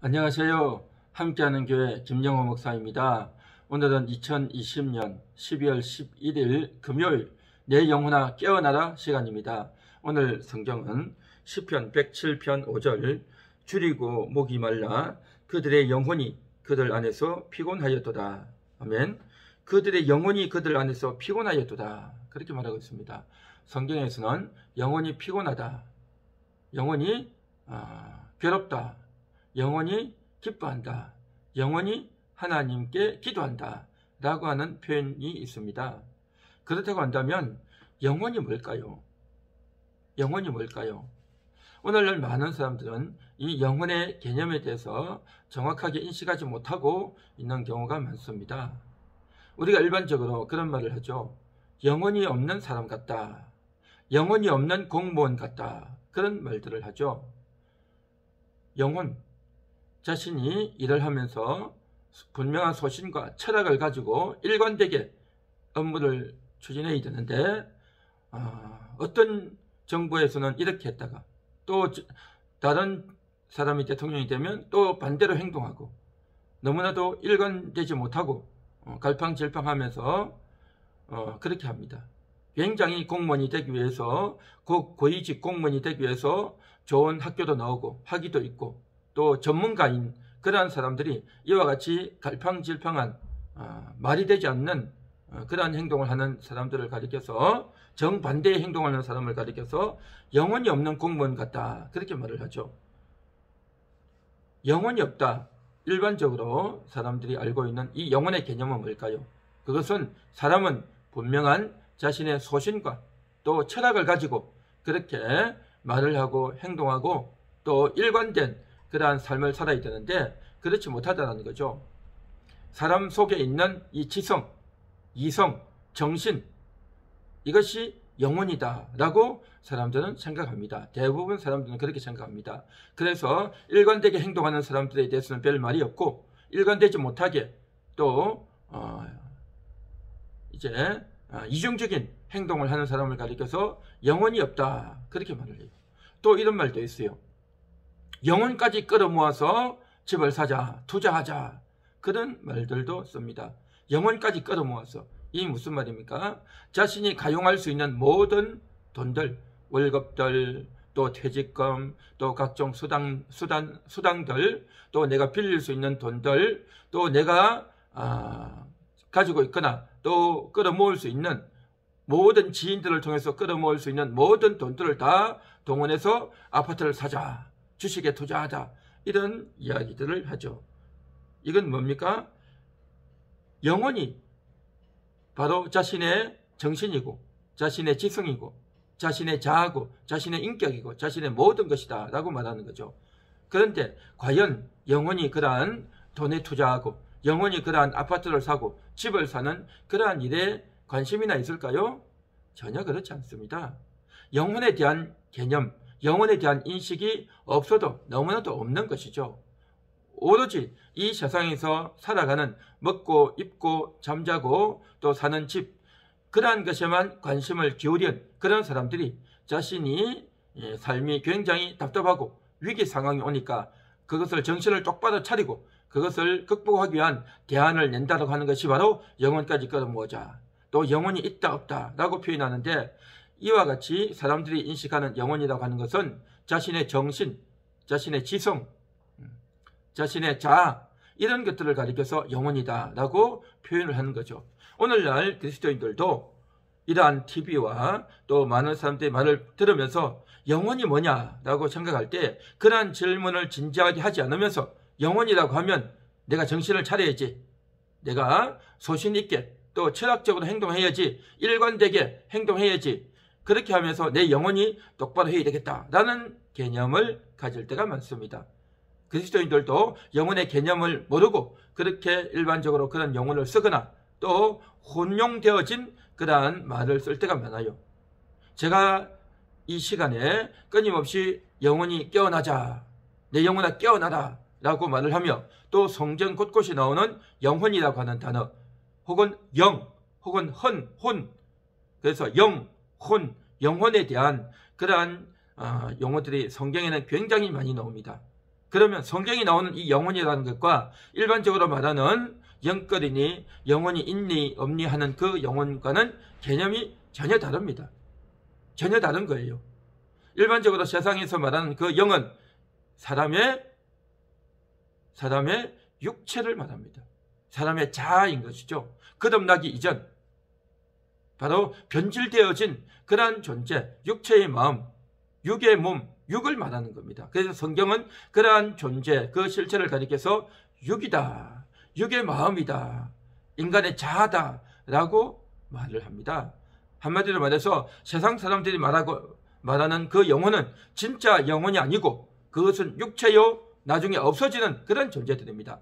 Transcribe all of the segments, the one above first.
안녕하세요. 함께하는 교회 김영호 목사입니다. 오늘은 2020년 12월 11일 금요일 내 영혼아 깨어나라 시간입니다. 오늘 성경은 시편 107편 5절 줄이고 목이 말라 그들의 영혼이 그들 안에서 피곤하였도다. 아멘. 그들의 영혼이 그들 안에서 피곤하였도다. 그렇게 말하고 있습니다. 성경에서는 영혼이 피곤하다. 영혼이 괴롭다. 영혼이 기뻐한다. 영혼이 하나님께 기도한다. 라고 하는 표현이 있습니다. 그렇다고 한다면 영혼이 뭘까요? 영혼이 뭘까요? 오늘날 많은 사람들은 이 영혼의 개념에 대해서 정확하게 인식하지 못하고 있는 경우가 많습니다. 우리가 일반적으로 그런 말을 하죠. 영혼이 없는 사람 같다. 영혼이 없는 공무원 같다. 그런 말들을 하죠. 영혼, 자신이 일을 하면서 분명한 소신과 철학을 가지고 일관되게 업무를 추진해야 되는데 어떤 정부에서는 이렇게 했다가 또 다른 사람이 대통령이 되면 또 반대로 행동하고 너무나도 일관되지 못하고 갈팡질팡하면서 그렇게 합니다. 굉장히 공무원이 되기 위해서 고위직 공무원이 되기 위해서 좋은 학교도 나오고 학위도 있고 또 전문가인 그러한 사람들이 이와 같이 갈팡질팡한 말이 되지 않는 그러한 행동을 하는 사람들을 가리켜서 정반대의 행동하는 사람을 가리켜서 영혼이 없는 공무원 같다. 그렇게 말을 하죠. 영혼이 없다. 일반적으로 사람들이 알고 있는 이 영혼의 개념은 뭘까요? 그것은 사람은 분명한 자신의 소신과 또 철학을 가지고 그렇게 말을 하고 행동하고 또 일관된 그러한 삶을 살아야 되는데 그렇지 못하다는 거죠. 사람 속에 있는 이 지성, 이성, 정신 이것이 영혼이다 라고 사람들은 생각합니다. 대부분 사람들은 그렇게 생각합니다. 그래서 일관되게 행동하는 사람들에 대해서는 별 말이 없고 일관되지 못하게 또 이제 이중적인 행동을 하는 사람을 가리켜서 영혼이 없다 그렇게 말을 해요. 또 이런 말도 있어요. 영혼까지 끌어모아서 집을 사자, 투자하자 그런 말들도 씁니다. 영혼까지 끌어모아서 이 무슨 말입니까? 자신이 가용할 수 있는 모든 돈들, 월급들, 또 퇴직금, 또 각종 수당들, 또 내가 빌릴 수 있는 돈들, 또 내가 가지고 있거나 또 끌어모을 수 있는 모든 지인들을 통해서 끌어모을 수 있는 모든 돈들을 다 동원해서 아파트를 사자, 주식에 투자하자 이런 이야기들을 하죠. 이건 뭡니까? 영혼이 바로 자신의 정신이고 자신의 지성이고 자신의 자아고 자신의 인격이고 자신의 모든 것이다 라고 말하는 거죠. 그런데 과연 영혼이 그러한 돈에 투자하고 영혼이 그러한 아파트를 사고 집을 사는 그러한 일에 관심이나 있을까요? 전혀 그렇지 않습니다. 영혼에 대한 개념, 영혼에 대한 인식이 없어도 너무나도 없는 것이죠. 오로지 이 세상에서 살아가는 먹고 입고 잠자고 또 사는 집 그러한 것에만 관심을 기울인 그런 사람들이 자신이 삶이 굉장히 답답하고 위기 상황이 오니까 그것을 정신을 똑바로 차리고 그것을 극복하기 위한 대안을 낸다고 하는 것이 바로 영혼까지 끌어모으자. 또 영혼이 있다 없다 라고 표현하는데 이와 같이 사람들이 인식하는 영혼이라고 하는 것은 자신의 정신, 자신의 지성, 자신의 자아 이런 것들을 가리켜서 영혼이다 라고 표현을 하는 거죠. 오늘날 그리스도인들도 이러한 TV와 또 많은 사람들의 말을 들으면서 영혼이 뭐냐라고 생각할 때 그러한 질문을 진지하게 하지 않으면서 영혼이라고 하면 내가 정신을 차려야지, 내가 소신 있게 또 철학적으로 행동해야지, 일관되게 행동해야지, 그렇게 하면서 내 영혼이 똑바로 해야 되겠다라는 개념을 가질 때가 많습니다. 그리스도인들도 영혼의 개념을 모르고 그렇게 일반적으로 그런 용어를 쓰거나 또 혼용되어진 그러한 말을 쓸 때가 많아요. 제가 이 시간에 끊임없이 영혼이 깨어나자, 내 영혼아 깨어나라 라고 말을 하며 또 성경 곳곳이 나오는 영혼이라고 하는 단어 혹은 영 혹은 혼 그래서 영, 혼, 영혼에 대한 그러한 용어들이 성경에는 굉장히 많이 나옵니다. 그러면 성경이 나오는 이 영혼이라는 것과 일반적으로 말하는 영거리니 영혼이 있니 없니 하는 그 영혼과는 개념이 전혀 다릅니다. 전혀 다른 거예요. 일반적으로 세상에서 말하는 그 영은 사람의 육체를 말합니다. 사람의 자아인 것이죠. 거듭나기 이전 바로 변질되어진 그러한 존재, 육체의 마음, 육의 몸, 육을 말하는 겁니다. 그래서 성경은 그러한 존재, 그 실체를 가리켜서 육이다, 육의 마음이다, 인간의 자아다 라고 말을 합니다. 한마디로 말해서 세상 사람들이 말하는 그 영혼은 진짜 영혼이 아니고 그것은 육체요 나중에 없어지는 그런 존재들입니다.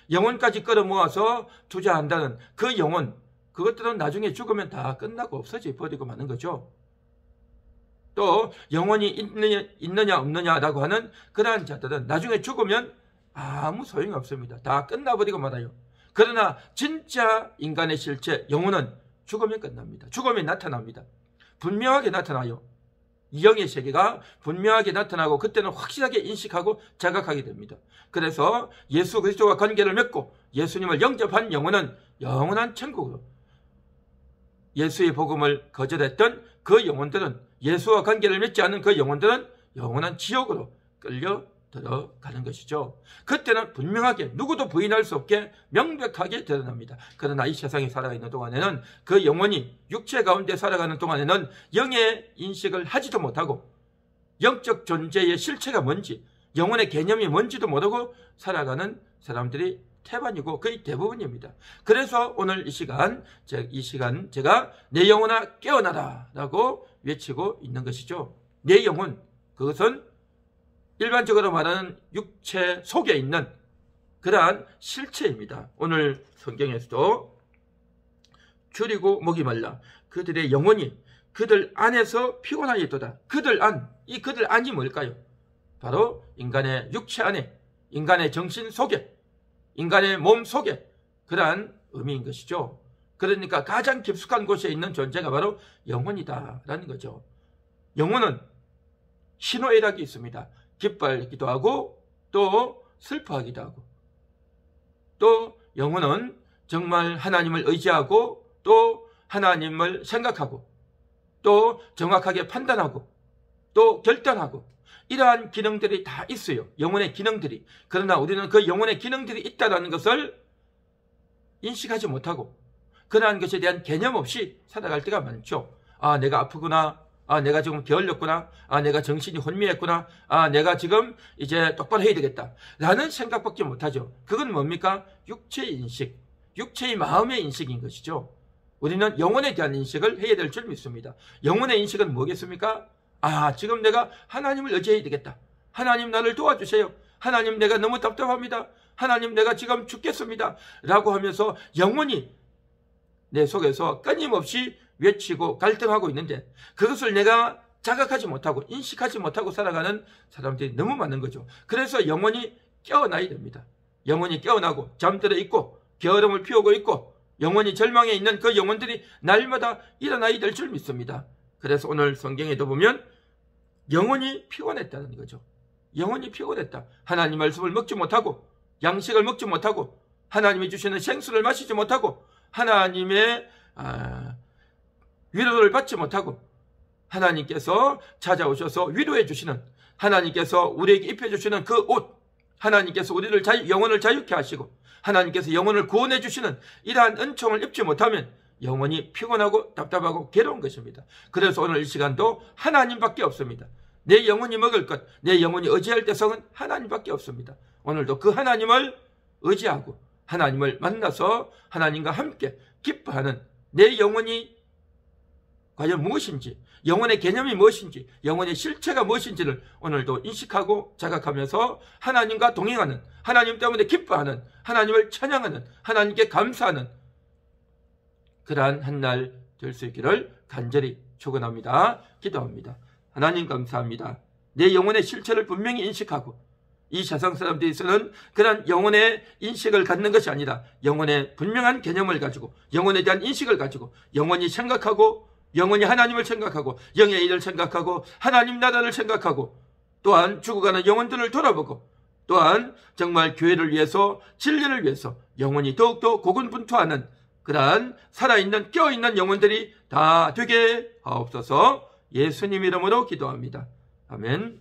영혼까지 끌어모아서 투자한다는 그 영혼, 그것들은 나중에 죽으면 다 끝나고 없어져 버리고 마는 거죠. 또 영혼이 있느냐 없느냐라고 하는 그러한 자들은 나중에 죽으면 아무 소용이 없습니다. 다 끝나버리고 말아요. 그러나 진짜 인간의 실체, 영혼은 죽으면 끝납니다. 죽으면 나타납니다. 분명하게 나타나요. 영의 세계가 분명하게 나타나고 그때는 확실하게 인식하고 자각하게 됩니다. 그래서 예수 그리스도와 관계를 맺고 예수님을 영접한 영혼은 영원한 천국으로, 예수의 복음을 거절했던 그 영혼들은, 예수와 관계를 맺지 않은 그 영혼들은 영원한 지옥으로 끌려 들어가는 것이죠. 그때는 분명하게 누구도 부인할 수 없게 명백하게 드러납니다. 그러나 이 세상에 살아있는 동안에는 그 영혼이 육체 가운데 살아가는 동안에는 영의 인식을 하지도 못하고 영적 존재의 실체가 뭔지, 영혼의 개념이 뭔지도 모르고 살아가는 사람들이 태반이고 거의 대부분입니다. 그래서 오늘 이 시간 제가 내 영혼아 깨어나라 라고 외치고 있는 것이죠. 내 영혼, 그것은 일반적으로 말하는 육체 속에 있는 그러한 실체입니다. 오늘 성경에서도 줄이고 목이 말라 그들의 영혼이 그들 안에서 피곤하였도다. 그들 안, 이 그들 안이 뭘까요? 바로 인간의 육체 안에, 인간의 정신 속에, 인간의 몸 속에 그러한 의미인 것이죠. 그러니까 가장 깊숙한 곳에 있는 존재가 바로 영혼이다라는 거죠. 영혼은 희노애락이 있습니다. 기뻐하기도 하고 또 슬퍼하기도 하고, 또 영혼은 정말 하나님을 의지하고 또 하나님을 생각하고 또 정확하게 판단하고 또 결단하고 이러한 기능들이 다 있어요. 영혼의 기능들이. 그러나 우리는 그 영혼의 기능들이 있다는 것을 인식하지 못하고 그러한 것에 대한 개념 없이 살아갈 때가 많죠. 아, 내가 아프구나. 아, 내가 지금 게을렸구나. 아, 내가 정신이 혼미했구나. 아, 내가 지금 이제 똑바로 해야 되겠다 라는 생각밖에 못하죠. 그건 뭡니까? 육체의 인식, 육체의 마음의 인식인 것이죠. 우리는 영혼에 대한 인식을 해야 될 줄 믿습니다. 영혼의 인식은 뭐겠습니까? 아, 지금 내가 하나님을 의지해야 되겠다. 하나님 나를 도와주세요. 하나님 내가 너무 답답합니다. 하나님 내가 지금 죽겠습니다 라고 하면서 영혼이 내 속에서 끊임없이 외치고 갈등하고 있는데 그것을 내가 자각하지 못하고 인식하지 못하고 살아가는 사람들이 너무 많은 거죠. 그래서 영혼이 깨어나야 됩니다. 영혼이 깨어나고 잠들어 있고 게으름을 피우고 있고 영혼이 절망해 있는 그 영혼들이 날마다 일어나야 될 줄 믿습니다. 그래서 오늘 성경에도 보면 영혼이 피곤했다는 거죠. 영혼이 피곤했다. 하나님 말씀을 먹지 못하고 양식을 먹지 못하고 하나님이 주시는 생수를 마시지 못하고 하나님의 위로를 받지 못하고 하나님께서 찾아오셔서 위로해 주시는, 하나님께서 우리에게 입혀주시는 그 옷, 하나님께서 우리를 영혼을 자유케 하시고 하나님께서 영혼을 구원해 주시는 이러한 은총을 입지 못하면 영혼이 피곤하고 답답하고 괴로운 것입니다. 그래서 오늘 이 시간도 하나님밖에 없습니다. 내 영혼이 먹을 것, 내 영혼이 의지할 대상은 하나님밖에 없습니다. 오늘도 그 하나님을 의지하고 하나님을 만나서 하나님과 함께 기뻐하는 내 영혼이 과연 무엇인지, 영혼의 개념이 무엇인지, 영혼의 실체가 무엇인지를 오늘도 인식하고 자각하면서 하나님과 동행하는, 하나님 때문에 기뻐하는, 하나님을 찬양하는, 하나님께 감사하는 그러한 한 날 될 수 있기를 간절히 축원합니다. 기도합니다. 하나님 감사합니다. 내 영혼의 실체를 분명히 인식하고 이 세상 사람들에서는 그런 영혼의 인식을 갖는 것이 아니라 영혼의 분명한 개념을 가지고 영혼에 대한 인식을 가지고 영혼이 생각하고 영혼이 하나님을 생각하고 영의 일을 생각하고 하나님 나라를 생각하고 또한 죽어가는 영혼들을 돌아보고 또한 정말 교회를 위해서, 진리를 위해서 영혼이 더욱더 고군분투하는 그러한 살아있는 깨어있는 영혼들이 다 되게 하옵소서. 예수님 이름으로 기도합니다. 아멘.